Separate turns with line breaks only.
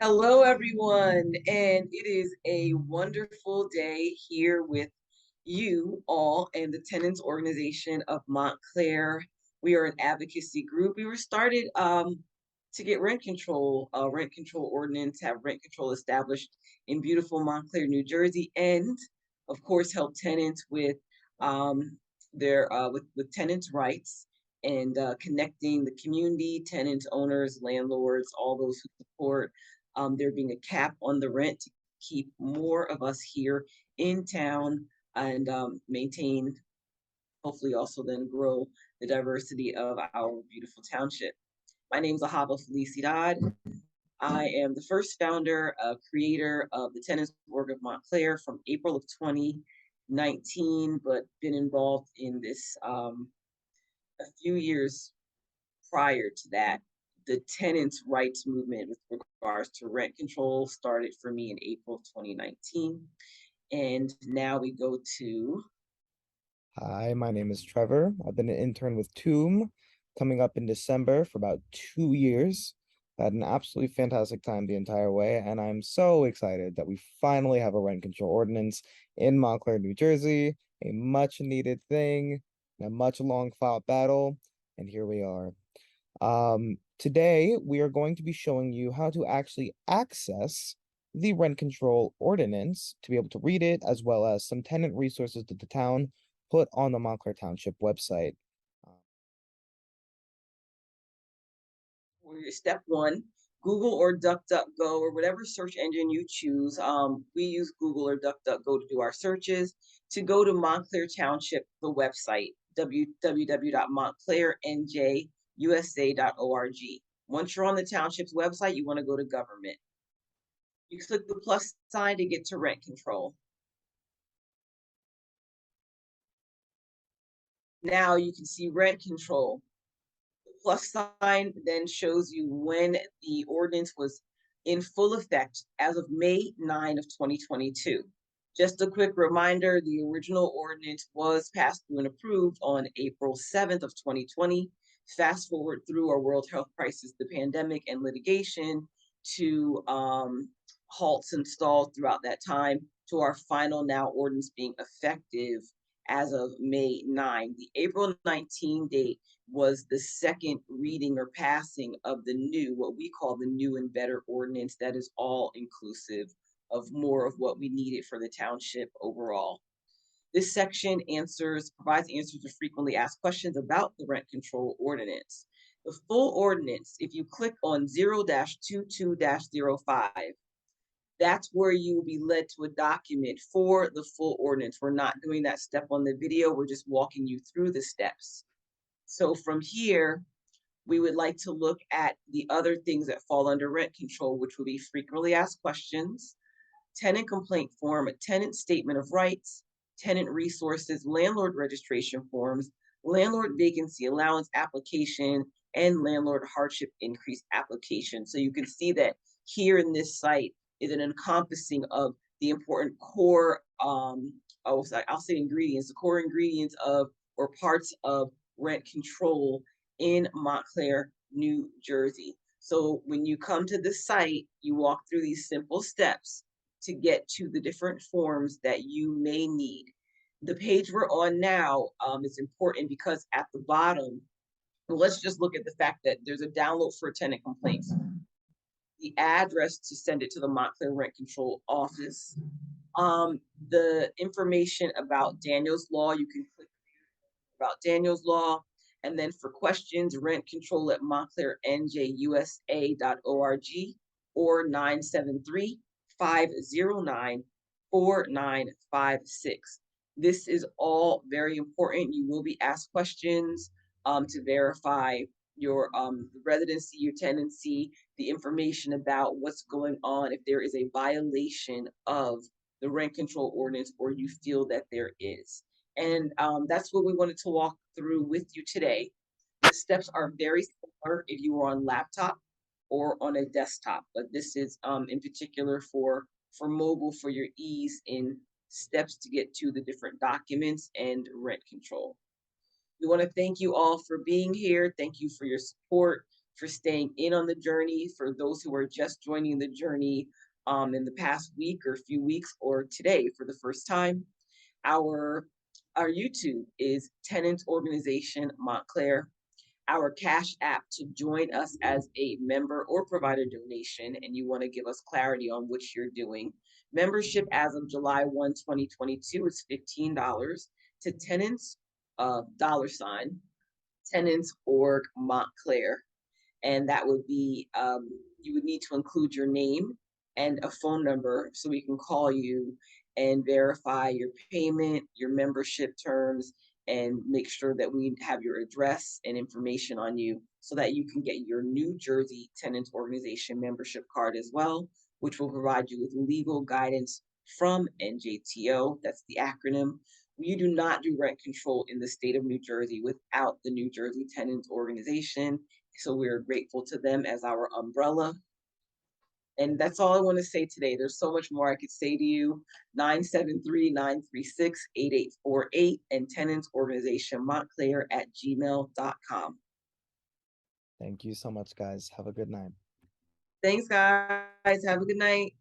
Hello, everyone, and it is a wonderful day here with you all and the Tenants Organization of Montclair. We are an advocacy group. We were started to get rent control ordinance, have rent control established in beautiful Montclair, New Jersey, and of course help tenants with their with tenants' rights and connecting the community, tenants, owners, landlords, all those who support there being a cap on the rent to keep more of us here in town and maintain, hopefully also then grow the diversity of our beautiful township. My name is Ahava Felicidad. I am the first founder, creator of the Tenants Org of Montclair from April of 2019, but been involved in this a few years prior to that. The tenants' rights movement with regards to rent control started for me in April of 2019. And now we go to
Hi, my name is Trevor. I've been an intern with TOOM coming up in December for about 2 years. Had an absolutely fantastic time the entire way, and I'm so excited that we finally have a rent control ordinance in Montclair, New Jersey, a much needed thing, a much long fought battle, and here we are. Today we are going to be showing you how to actually access the rent control ordinance to be able to read it, as well as some tenant resources that the town put on the Montclair Township website.
step one. Google or DuckDuckGo or whatever search engine you choose. We use Google or DuckDuckGo to do our searches. To go to Montclair Township, the website, www.montclairnjusa.org. Once you're on the township's website, you want to go to government. You click the plus sign to get to rent control. Now you can see rent control. The plus sign then shows you when the ordinance was in full effect as of May 9 of 2022. Just a quick reminder, the original ordinance was passed through and approved on April 7th of 2020. Fast forward through our world health crisis, the pandemic, and litigation to halts installed throughout that time to our final now ordinance being effective as of May 9. The April 19 date was the second reading or passing of the new, what we call the new and better ordinance that is all inclusive of more of what we needed for the township overall. This section provides answers to frequently asked questions about the rent control ordinance. The full ordinance, if you click on 0-22-05, that's where you will be led to a document for the full ordinance. We're not doing that step on the video. We're just walking you through the steps. So from here, we would like to look at the other things that fall under rent control, which will be frequently asked questions, tenant complaint form, a tenant statement of rights, tenant resources, landlord registration forms, landlord vacancy allowance application, and landlord hardship increase application. So you can see that here in this site is an encompassing of the important core, I'll say ingredients, the core ingredients of or parts of rent control in Montclair, New Jersey. So when you come to the site, you walk through these simple steps to get to the different forms that you may need. The page we're on now is important because at the bottom, let's just look at the fact that there's a download for tenant complaints, the address to send it to the Montclair Rent Control Office, the information about Daniel's Law, you can click about Daniel's Law, and then for questions, rent control at montclairnjusa.org or 973-509-4956. This is all very important. You will be asked questions to verify your residency, your tenancy, the information about what's going on if there is a violation of the rent control ordinance or you feel that there is. And that's what we wanted to walk through with you today. The steps are very similar if you are on laptop or on a desktop, but this is in particular for mobile for your ease in steps to get to the different documents and rent control. We want to thank you all for being here. Thank you for your support, for staying in on the journey, for those who are just joining the journey in the past week or few weeks or today for the first time. Our our YouTube is Tenants Organization Montclair. Our Cash App to join us as a member or provide a donation, and you want to give us clarity on which you're doing. Membership as of July 1, 2022 is $15 to Tenants, $ Tenants Org Montclair, and that would be you would need to include your name and a phone number so we can call you and verify your payment, your membership terms, and make sure that we have your address and information on you so that you can get your New Jersey Tenants Organization membership card as well, which will provide you with legal guidance from NJTO. That's the acronym. You do not do rent control in the state of New Jersey without the New Jersey Tenants Organization, so we're grateful to them as our umbrella. And that's all I want to say today. There's so much more I could say to you. 973-936-8848 and tenantsorganizationmontclair@gmail.com.
Thank you so much, guys. Have a good night.
Thanks, guys. Have a good night.